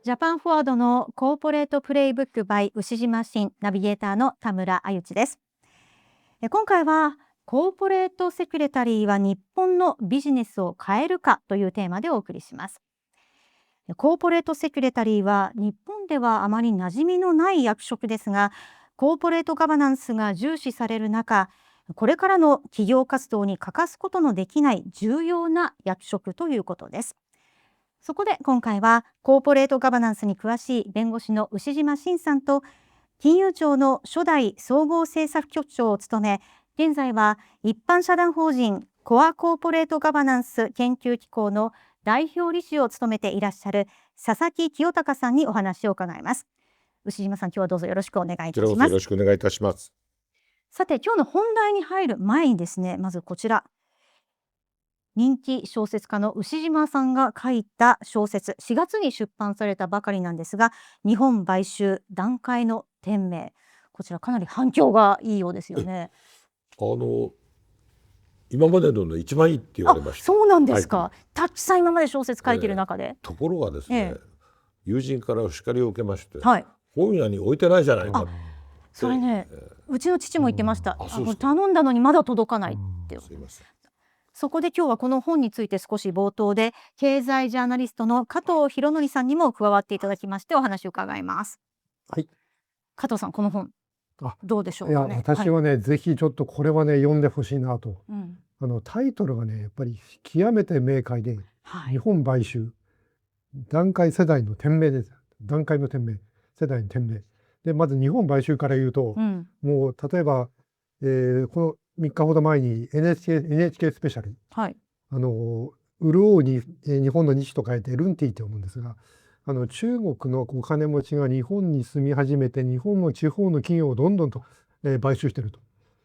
ジャパンフォワードのコーポレートプレイブック by 牛島新ナビゲーターの田村あゆちです。今回はコーポレートセクレタリーは日本のビジネスを変えるかというテーマでお送りします。コーポレートセクレタリーは日本ではあまり馴染みのない役職ですが、コーポレートガバナンスが重視される中、これからの企業活動に欠かすことのできない重要な役職ということです。そこで今回はコーポレートガバナンスに詳しい弁護士の牛島新さんと、金融庁の初代総合政策局長を務め、現在は一般社団法人コアコーポレートガバナンス研究機構の代表理事を務めていらっしゃる佐々木清隆さんにお話を伺います。牛島さん、今日はどうぞよろしくお願いいたします。よろしくお願いいたします。さて、今日の本題に入る前にですね、まずこちら、人気小説家の牛島さんが書いた小説、4月に出版されたばかりなんですが、日本買収団塊の天命、こちらかなり反響がいいようですよね。今までの一番いいって言われました。そうなんですか、はい、たくさん今まで小説書いてる中で、ところがですね、友人からお叱りを受けまして、本屋に置いてないじゃないか。それね、うちの父も言ってました。頼んだのにまだ届かないって。すいません。そこで今日はこの本について少し冒頭で経済ジャーナリストの加藤博則さんにも加わっていただきましてお話を伺います。はい。加藤さん、この本どうでしょうかね。私はね、ぜひちょっとこれはね読んでほしいなと。タイトルがねやっぱり極めて明快で、日本買収団塊世代の天命です。団塊の天命、世代の天命で、まず日本買収から言うと、もう例えば、この3日ほど前に NHK スペシャル、潤うに日本の日と書いてルンティって読むんですが、中国のお金持ちが日本に住み始めて、日本の地方の企業をどんどんと、買収してると。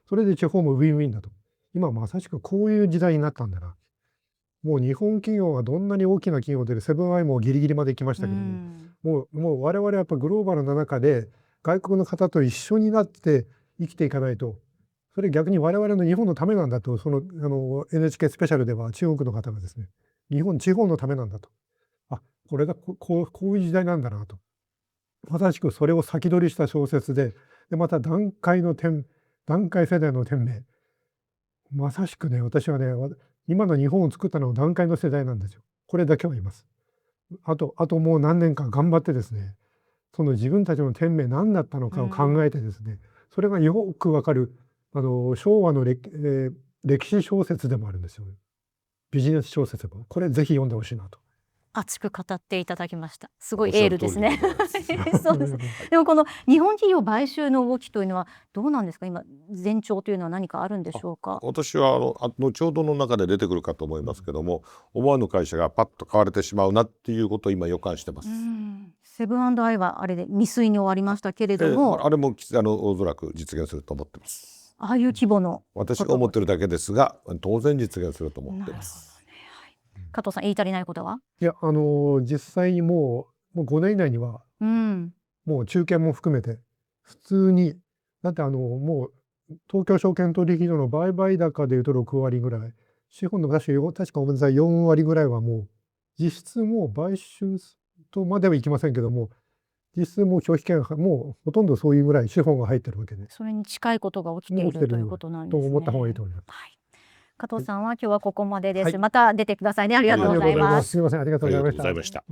それで地方もウィンウィンだと。今まさしくこういう時代になったんだな。もう日本企業がどんなに大きな企業でセブンアイもギリギリまで行きましたけども、もう我々はやっぱグローバルな中で外国の方と一緒になって生きていかないと、それ逆に我々の日本のためなんだと、NHK スペシャルでは中国の方がですね、日本地方のためなんだと、これがこういう時代なんだなと、まさしくそれを先取りした小説で、また団塊世代の天命、まさしくね、私はね、今の日本を作ったのは団塊の世代なんですよ。これだけは言います。あともう何年か頑張ってですね、その自分たちの天命何だったのかを考えてですね、それがよくわかる昭和の歴史小説でもあるんですよね。ビジネス小説も。これぜひ読んでほしいなと。熱く語っていただきました。すごいエールですね。そうです。でもこの日本企業買収の動きというのはどうなんですか。今前兆というのは何かあるんでしょうか。私は後ほどの中で出てくるかと思いますけども、思わぬ会社がパッと買われてしまうなっていうことを今予感してます。セブン&アイはあれで未遂に終わりましたけれども、あれもおそらく実現すると思ってます。ああいう規模の、私が思ってるだけですが、当然実現すると思ってます。加藤さん、言い足りないことは？いや、実際にもう5年以内には、もう中堅も含めて普通に、だってもう東京証券取引所の売買高でいうと6割ぐらい、資本の確かごめんなさい、4割ぐらいはもう実質もう買収とまではいきませんけども、実質もう拒否権もうほとんどそういうぐらい資本が入ってるわけで、それに近いことが起きているということなんですね。と思った方がいいと思います。加藤さんは今日はここまでです。また出てくださいね。ありがとうございます。すみません、ありがとうございました。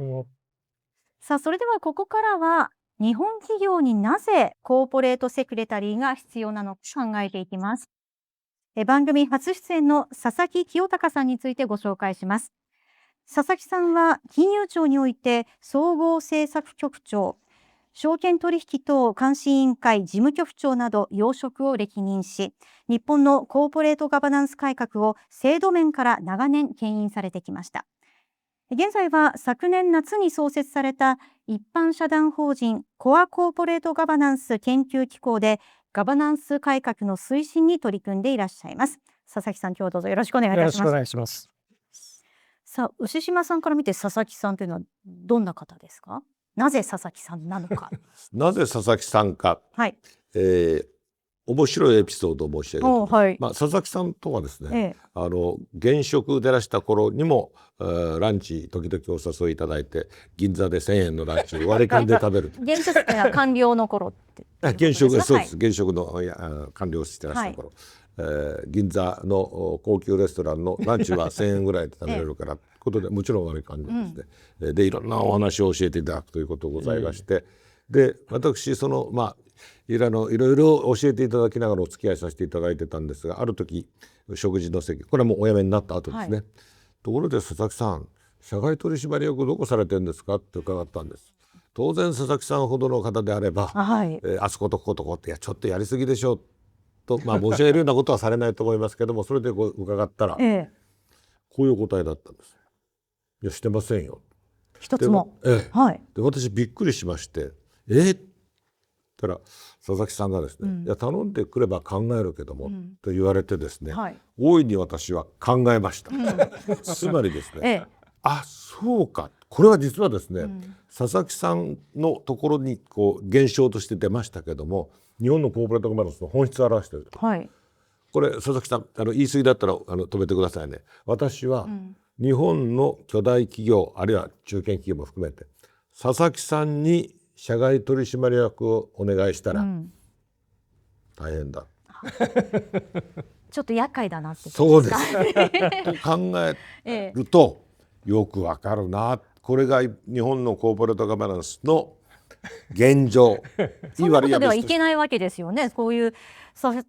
さあ、それではここからは日本企業になぜコーポレートセクレタリーが必要なのか考えていきます。番組初出演の佐々木清隆さんについてご紹介します。佐々木さんは金融庁において総合政策局長、証券取引等監視委員会事務局長など要職を歴任し、日本のコーポレートガバナンス改革を制度面から長年牽引されてきました。現在は昨年夏に創設された一般社団法人コアコーポレートガバナンス研究機構でガバナンス改革の推進に取り組んでいらっしゃいます。佐々木さん、今日はどうぞよろしくお願いいたします。よろしくお願いします。さあ、牛島さんから見て佐々木さんというのはどんな方ですか。なぜ佐々木さんなのか。なぜ佐々木さんか。面白いエピソードを申し上げると、はい、佐々木さんとはですね、現職でらした頃にもランチ時々お誘いいただいて、銀座で1,000円のランチを割り勘で食べる現職って官僚の頃って現職、そうです、現職の官僚をしてらした頃、銀座の高級レストランのランチは1,000円ぐらいで食べれるからということで、もちろん割り勘でですね、でいろんなお話を教えていただくということがございまして、で私そのいろいろ教えていただきながらお付き合いさせていただいてたんですが、ある時食事の席、これはもうお辞めになった後ですね、ところで佐々木さん社外取締役どこされてるんですかって伺ったんです。当然佐々木さんほどの方であれば、あそことこことこって、いやちょっとやりすぎでしょと、申し上げるようなことはされないと思いますけども、それで伺ったら、こういうお答えだったんです。いやしてませんよ一つも。で私びっくりしまして、たら佐々木さんがですね、いや頼んでくれば考えるけども、と言われてですね、大いに私は考えました。つまりですね、あ、そうか、これは実はですね、佐々木さんのところに現象として出ましたけども、日本のコーポレートガバナンスの本質を表している。これ佐々木さん言い過ぎだったら止めてくださいね。私は日本の巨大企業あるいは中堅企業も含めて、佐々木さんに社外取締役をお願いしたら、大変だちょっと厄介だなってそうですと考えると、よくわかるな。これが日本のコーポレートガバナンスの現状。そんなことではいけないわけですよね。こういう佐々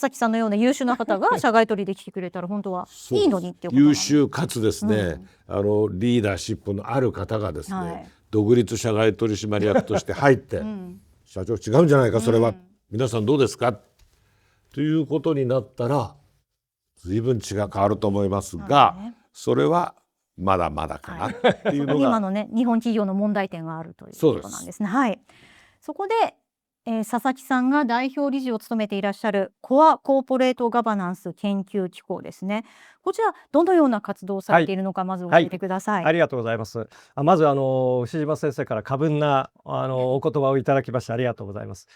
木さんのような優秀な方が社外取りで来てくれたら本当はいいのにっていうことなんです。優秀かつですね、リーダーシップのある方がですね、独立社外取締役として入って、社長違うんじゃないかそれは、皆さんどうですかということになったら随分変わると思いますが、それはまだまだかなっていうのが今のね、日本企業の問題点があるということなんですね。そこで、佐々木さんが代表理事を務めていらっしゃるコアコーポレートガバナンス研究機構ですね。こちらどのような活動をされているのか、まず教えてください。ありがとうございます。まず牛島先生から過分なお言葉をいただきましてありがとうございます。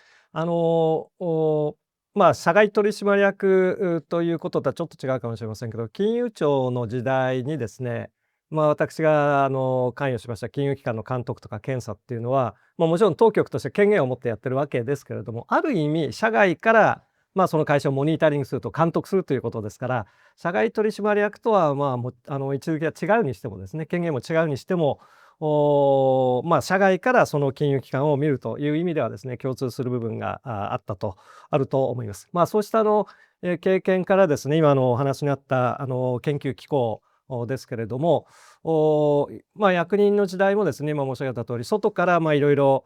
社外取締役ということとはちょっと違うかもしれませんけど、金融庁の時代にですね、私が関与しました金融機関の監督とか検査っていうのは、もちろん当局として権限を持ってやってるわけですけれども、ある意味社外からその会社をモニタリングすると監督するということですから、社外取締役とは位置づけが違うにしてもですね、権限も違うにしても社外からその金融機関を見るという意味ではですね、共通する部分があると思います。そうした経験からですね、今お話にあった研究機構ですけれども、役人の時代もですね、今申し上げた通り外からいろいろ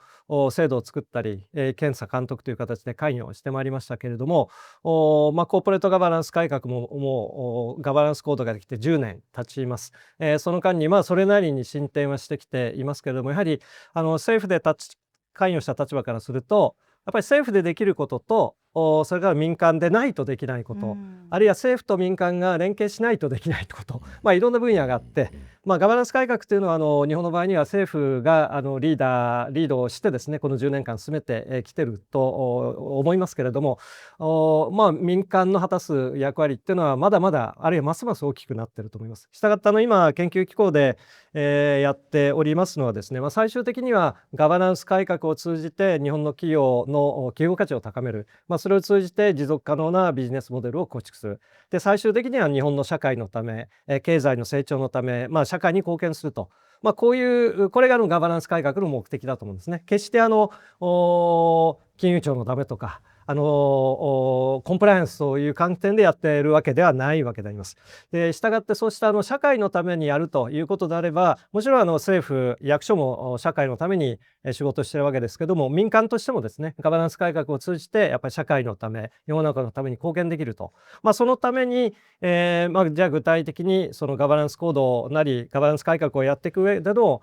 制度を作ったり、検査監督という形で関与してまいりましたけれども、コーポレートガバナンス改革もガバナンスコードができて10年経ちます。その間にそれなりに進展はしてきていますけれども、やはり政府で関与した立場からすると、やっぱり政府でできることとそれから民間でないとできないこと、あるいは政府と民間が連携しないとできないこと、いろんな分野があって、ガバナンス改革というのは日本の場合には政府がリードをしてですね、この10年間進めてきてると思いますけれども、民間の果たす役割っていうのはまだまだ、あるいはますます大きくなっていると思います。したがって今研究機構でやっておりますのはですね、最終的にはガバナンス改革を通じて日本の企業の企業価値を高める、それを通じて持続可能なビジネスモデルを構築する。で、最終的には日本の社会のため、経済の成長のため、社会に貢献すると。これがガバナンス改革の目的だと思うんですね。決して金融庁のためとかコンプライアンスという観点でやっているわけではないわけであります。で、したがってそうした社会のためにやるということであれば、もちろん政府役所も社会のために仕事しているわけですけども、民間としてもですね、ガバナンス改革を通じてやっぱり社会のため、世の中のために貢献できると、そのために、じゃあ具体的にそのガバナンスコードなりガバナンス改革をやっていく上での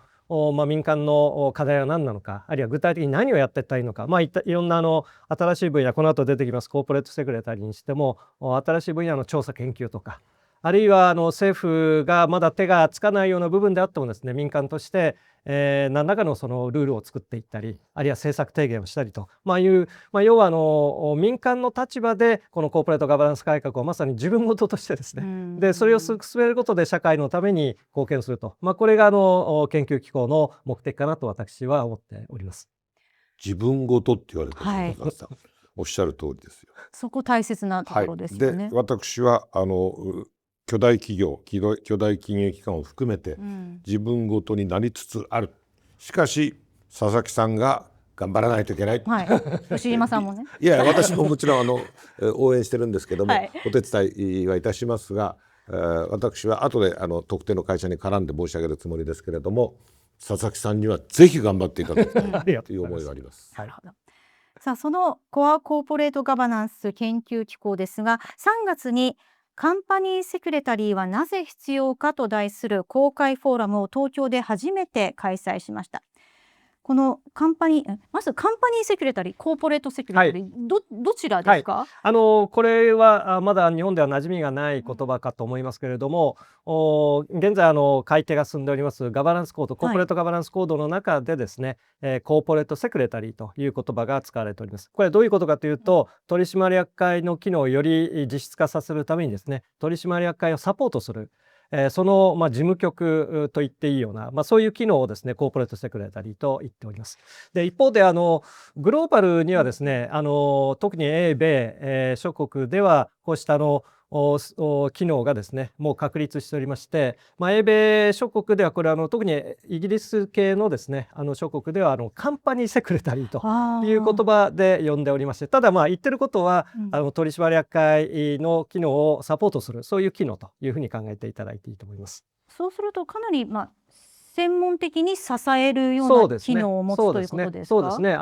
民間の課題は何なのか、あるいは具体的に何をやっていったらいいのか、いろんな新しい分野、この後出てきますコーポレートセクレタリーにしても新しい分野の調査研究とか、あるいは政府がまだ手がつかないような部分であってもですね、民間として何らかのそのルールを作っていったり、あるいは政策提言をしたりと、要は民間の立場でこのコーポレートガバナンス改革をまさに自分事としてですね、でそれを進めることで社会のために貢献すると、これが研究機構の目的かなと私は思っております。自分ごとって言われてる佐々木さん、おっしゃる通りですよ。そこ大切なところですよね。で私は巨大企業巨大金融機関を含めて自分ごとになりつつある。しかし佐々木さんが頑張らないといけない、牛島さんもねいや私ももちろん応援してるんですけども、お手伝いはいたしますが、私は後で特定の会社に絡んで申し上げるつもりですけれども、佐々木さんにはぜひ頑張っていただきたいという思いがあります。なるほど。さあ、そのコアコーポレートガバナンス研究機構ですが、3月にカンパニーセクレタリーはなぜ必要かと題する公開フォーラムを東京で初めて開催しました。このまずカンパニーセクレタリー、コーポレートセクレタリー、どちらですか？これはまだ日本では馴染みがない言葉かと思いますけれども、現在改定が進んでおりますガバナンスコード、コーポレートガバナンスコードの中でですね、コーポレートセクレタリーという言葉が使われております。これはどういうことかというと、取締役会の機能をより実質化させるためにですね、取締役会をサポートする、その事務局と言っていいような、そういう機能をですねコーポレートセクレタリーと言っております。で一方でグローバルにはですね特に英米、諸国ではこうした機能がですねもう確立しておりまして、英米諸国ではこれ特にイギリス系のですね諸国ではカンパニーセクレタリーという言葉で呼んでおりまして、ただ言ってることは、取締役会の機能をサポートする、そういう機能というふうに考えていただいていいと思います。そうするとかなり専門的に支えるような機能を持つということですか？そうですね。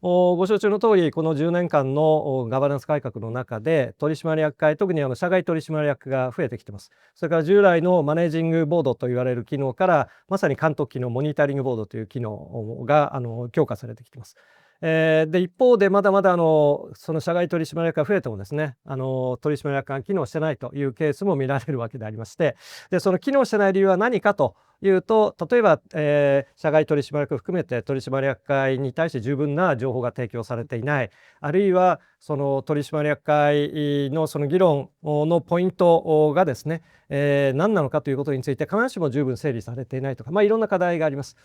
ご承知の通りこの10年間のガバナンス改革の中で取締役会、特に社外取締役が増えてきてます。それから従来のマネージングボードと言われる機能からまさに監督機能、モニタリングボードという機能が強化されてきてます。で一方でまだまだその社外取締役が増えてもですね取締役が機能してないというケースも見られるわけでありまして、でその機能してない理由は何かというと、例えば、社外取締役含めて取締役会に対して十分な情報が提供されていない、あるいはその取締役会のその議論のポイントがですね、何なのかということについて必ずしも十分整理されていないとか、いろんな課題があります。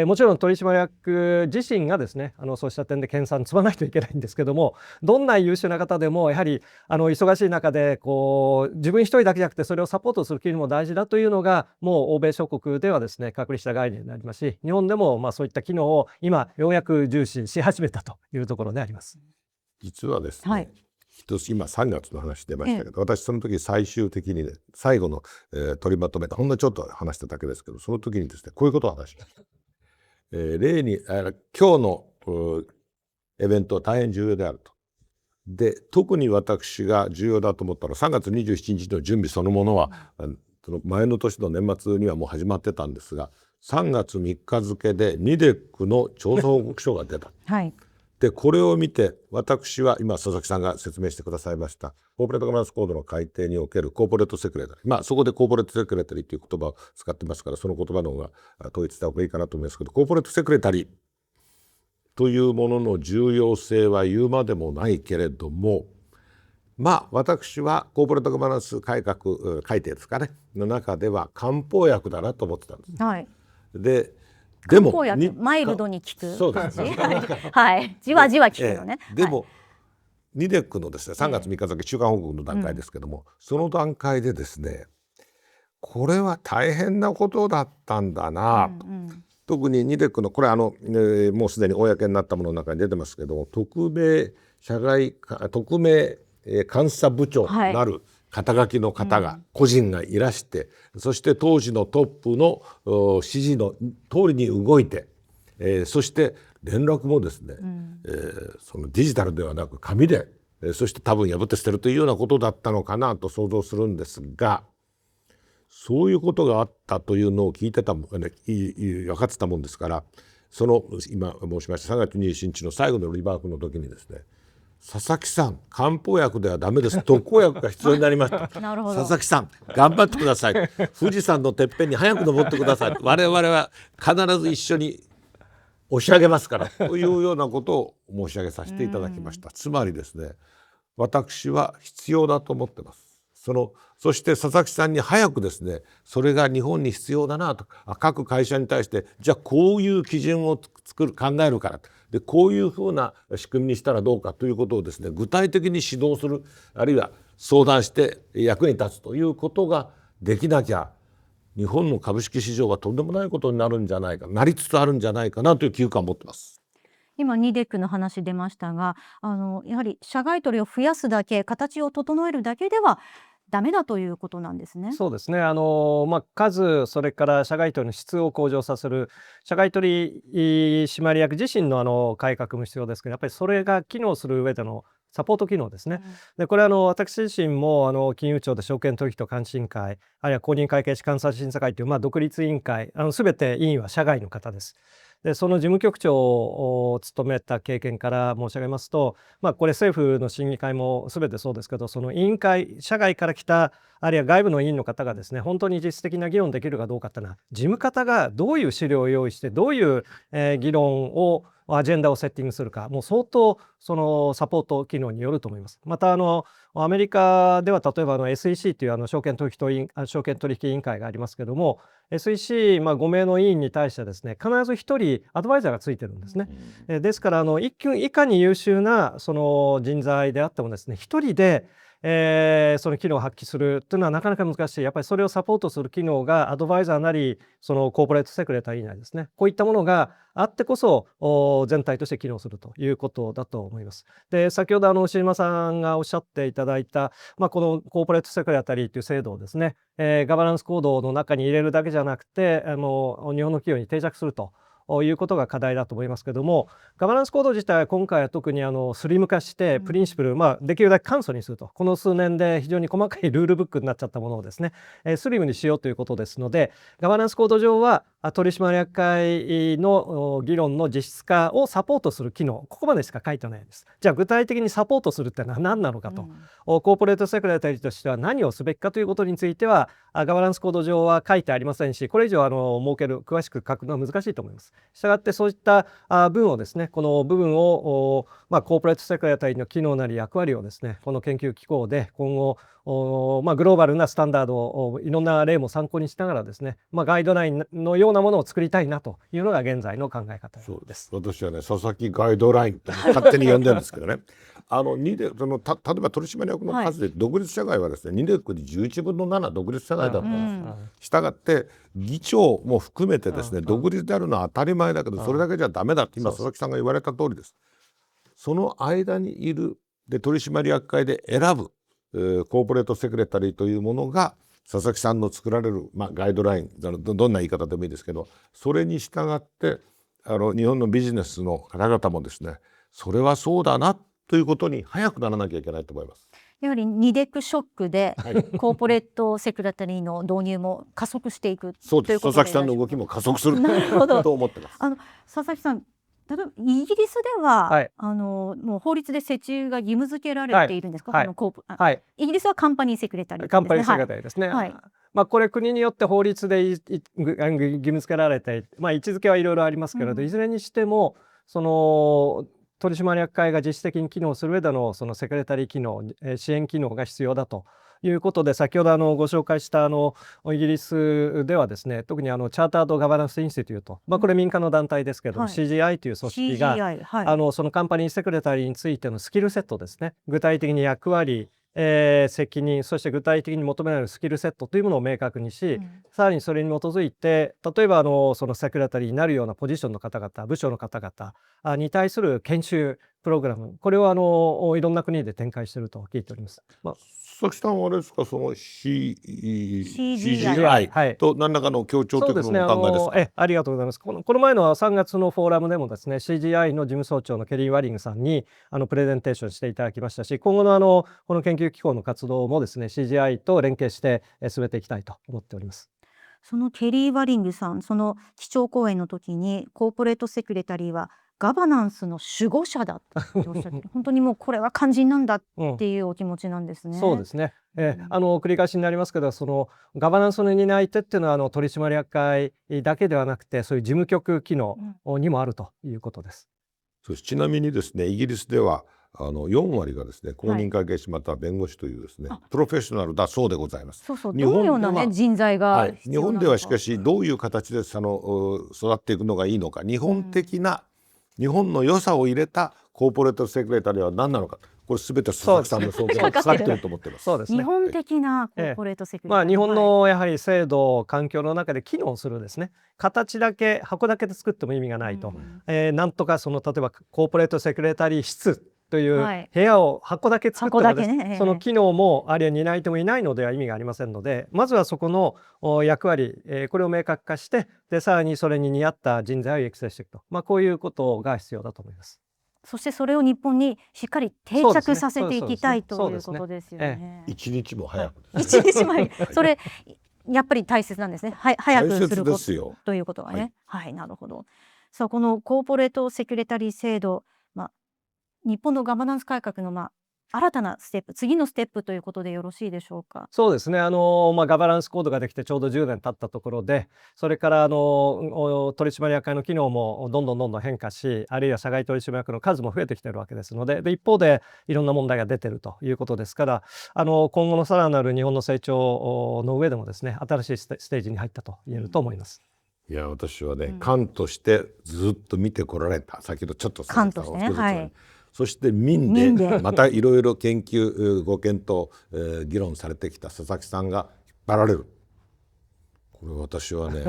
もちろん取締役自身がですねそうした点で研鑽積まないといけないんですけども、どんな優秀な方でもやはり忙しい中で自分一人だけじゃなくてそれをサポートする機能も大事だというのがもう欧米諸国ではですね確立した概念になりますし、日本でもそういった機能を今ようやく重視し始めたというところであります。実はですね、今3月の話出ましたけど、私その時最終的にね最後の、取りまとめたほんのちょっと話しただけですけど、その時にですねこういうことを話しました。例に今日のイベントは大変重要であると。で特に私が重要だと思ったのは3月27日の準備そのものは、その前の年の年末にはもう始まってたんですが、3月3日付でニデックの調査報告書が出た。でこれを見て私は今佐々木さんが説明してくださいましたコーポレートガバナンスコードの改定におけるコーポレートセクレタリー、そこでコーポレートセクレタリーという言葉を使ってますから、その言葉の方が統一した方がいいかなと思いますけど、コーポレートセクレタリーというものの重要性は言うまでもないけれども、私はコーポレートガバナンス改革改定ですかねの中では漢方薬だなと思ってたんです。でもマイルドに効くそうですじわじわ効くのね。でもニデックのですね3月3日付中間報告の段階ですけども、その段階でですねこれは大変なことだったんだなと。特にニデックのこれもうすでに公になったものの中に出てますけども、特命監査部長なる肩書きの方が個人がいらして、そして当時のトップの指示の通りに動いて、そして連絡もですね、そのデジタルではなく紙で、そして多分破って捨てるというようなことだったのかなと想像するんですが、そういうことがあったというのを聞いてた分かってたもんですから、その今申しました3月27日の最後のリバークの時にですね佐々木さん、漢方薬ではダメです。特効薬が必要になりました。なるほど。佐々木さん、頑張ってください。富士山のてっぺんに早く登ってください。我々は必ず一緒に押し上げますからというようなことを申し上げさせていただきました。つまりですね、私は必要だと思ってます。そして佐々木さんに早くですね、それが日本に必要だなと、各会社に対してじゃあこういう基準を考えるからで、こういうふうな仕組みにしたらどうかということをですね、具体的に指導する、あるいは相談して役に立つということができなきゃ、日本の株式市場はとんでもないことになるんじゃないか、なりつつあるんじゃないかなという危機感を持ってます。今ニデックの話出ましたが、やはり社外取りを増やすだけ、形を整えるだけではダメだということなんですね。そうですね。数、それから社外取りの質を向上させる社外取締役自身の改革も必要ですけど、やっぱりそれが機能する上でのサポート機能ですね。で、これは私自身も金融庁で証券取引と監視委員会、あるいは公認会計士監査審査会という独立委員会、全て委員は社外の方です。で、その事務局長を務めた経験から申し上げますと、これ政府の審議会も全てそうですけど、その委員会、社外から来た、あるいは外部の委員の方がですね、本当に実質的な議論できるかどうかっていうのは、事務方がどういう資料を用意して、どういう、議論をアジェンダをセッティングするか、もう相当そのサポート機能によると思います。またアメリカでは例えばSEC という証券取引委員会がありますけども、SEC5 名の委員に対してですね、必ず1人アドバイザーがついてるんですね。ですからいかに優秀なその人材であってもですね、1人でその機能を発揮するというのはなかなか難しい。やっぱりそれをサポートする機能がアドバイザーなり、そのコーポレートセクレタリーなりですね、こういったものがあってこそ全体として機能するということだと思います。で、先ほど牛島さんがおっしゃっていただいた、このコーポレートセクレタリーという制度をですね、ガバナンスコードの中に入れるだけじゃなくて、日本の企業に定着するということが課題だと思いますけども、ガバナンスコード自体は今回は特にスリム化してプリンシプル、できるだけ簡素にすると、この数年で非常に細かいルールブックになっちゃったものをですね、スリムにしようということですので、ガバナンスコード上は取締役会の議論の実質化をサポートする機能、ここまでしか書いてないです。じゃあ具体的にサポートするってのは何なのかと、コーポレートセクレタリーとしては何をすべきかということについてはガバナンスコード上は書いてありませんし、これ以上詳しく書くのは難しいと思います。したがってそういった文をですね、この部分をコーポレートセクレタリーの機能なり役割をですね、この研究機構で今後グローバルなスタンダードをいろんな例も参考にしながらですね、ガイドラインのようなものを作りたいなというのが現在の考え方です。私はね、佐々木ガイドラインと勝手に呼んでるんですけどね例えば取締役の数で独立社外はですね、2で11分の7独立社外だったんです。したがって議長も含めてですね、独立であるのは当たり前だけど、それだけじゃダメだって今佐々木さんが言われた通りです。その間にいるで取締役会で選ぶコーポレートセクレタリーというものが佐々木さんの作られる、ガイドライン、どんな言い方でもいいですけど、それに従って日本のビジネスの方々もですね、それはそうだなということに早くならなきゃいけないと思います。やはりニデックショックで、コーポレートセクレタリーの導入も加速していくそうです。佐々木さんの動きも加速すると思ってます。佐々木さん、例えばイギリスでは、もう法律で設置が義務付けられているんですか？イギリスはカンパニーセクレタリーですね。カンパニーセクレタリーですね。これ国によって法律で義務付けられて、位置づけはいろいろありますけれど、いずれにしてもその取締役会が実質的に機能する上でのそのセクレタリー機能、支援機能が必要だということで、先ほどご紹介したイギリスではですね、特にチャータードガバナンスインスティテュート、これ民間の団体ですけども、CGI という組織が、そのカンパニーセクレタリーについてのスキルセットですね、具体的に役割、責任、そして具体的に求められるスキルセットというものを明確にし、さらにそれに基づいて、例えばそのセクレタリーになるようなポジションの方々、部署の方々に対する研修プログラム、これをいろんな国で展開していると聞いております。佐々木さんはあれですか、その CGI と何らかの協調ということのお考えですか？ありがとうございます。この前の3月のフォーラムでもですね、CGI の事務総長のケリー・ワリングさんにプレゼンテーションしていただきましたし、今後のこの研究機構の活動もですね、CGI と連携して進めていきたいと思っております。そのケリー・ワリングさん、その基調講演の時にコーポレートセクレタリーはガバナンスの守護者だっておっしゃって本当にもうこれは肝心なんだっていうお気持ちなんですね。そうですね。繰り返しになりますけど、そのガバナンスの担い手っていうのは取締役会だけではなくて、そういう事務局機能にもあるということです。そうです。ちなみにですね、イギリスでは4割がですね、公認会計士または弁護士というですね、プロフェッショナルだそうでございます。そうそう、どのようなね人材が必要なのか。日本ではしかしどういう形で育っていくのがいいのか、日本的な、日本の良さを入れたコーポレートセクレタリーは何なのか、これすべて佐々木さんの総見がかかっていると思っています。そうですね。日本的なコーポレートセクレタリー、日本のやはり制度環境の中で機能するですね、形だけ箱だけで作っても意味がないと、なんとか例えばコーポレートセクレタリー室という部屋を箱だけ作ってもですね、その機能もあるいは担い手もいないのでは意味がありませんので、まずはそこの役割、これを明確化して、でさらにそれに似合った人材を育成していくと、こういうことが必要だと思います。そしてそれを日本にしっかり定着させていきたいということですよね。一日も早く。一日も早く。それやっぱり大切なんですね。早くすることということはね。はい、なるほど。さあ、このコーポレートセクレタリー制度、日本のガバナンス改革の新たなステップ、次のステップということでよろしいでしょうか。そうですね。ガバナンスコードができてちょうど10年経ったところで、それから取締役会の機能もどんどん変化し、あるいは社外取締役の数も増えてきているわけですので、一方でいろんな問題が出ているということですから、今後のさらなる日本の成長の上でもですね、新しいステージに入ったと言えると思います。いや、私はね、官としてずっと見てこられた、先ほどちょっと官としてね、はい。そして民でまたいろいろ研究ご検討、議論されてきた佐々木さんが引っ張られる、これ私はね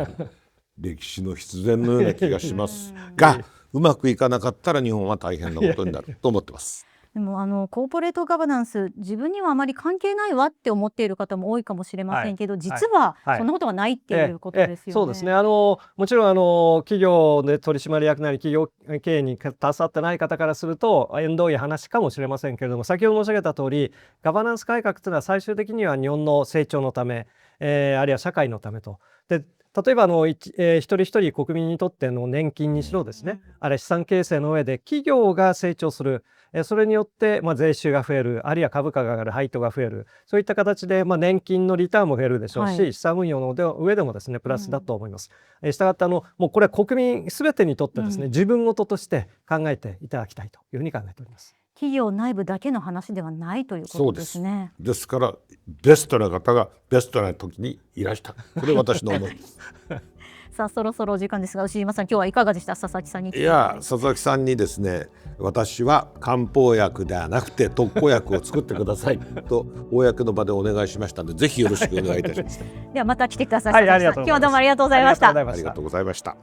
歴史の必然のような気がしますが、うまくいかなかったら日本は大変なことになると思ってます。でもコーポレートガバナンス、自分にはあまり関係ないわって思っている方も多いかもしれませんけど、実はそんなことはないっていうことですよね。そうですね。もちろん企業で取締役なり企業経営に携わってない方からすると縁遠い話かもしれませんけれども、先ほど申し上げた通り、ガバナンス改革というのは最終的には日本の成長のため、あるいは社会のためと。で例えば一人一人国民にとっての年金にしろですね、あるいは資産形成の上で企業が成長する、それによって税収が増える、あるいは株価が上がる、配当が増える、そういった形で年金のリターンも増えるでしょうし、資産運用の上でもですねプラスだと思います。したがってもうこれは国民すべてにとってですね、自分事として考えていただきたいというふうに考えております。企業内部だけの話ではないということですね。ですからベストな方がベストな時にいらした、これ私の思いです。さあ、そろそろお時間ですが、牛島さん、今日はいかがでした？佐々木さんに。いや、佐々木さんにですね、私は漢方薬ではなくて特効薬を作ってくださいと公の場でお願いしましたので、ぜひよろしくお願いいたします。ではまた来てください。はい、ありがとうございます。今日はどうもありがとうございました。ありがとうございました。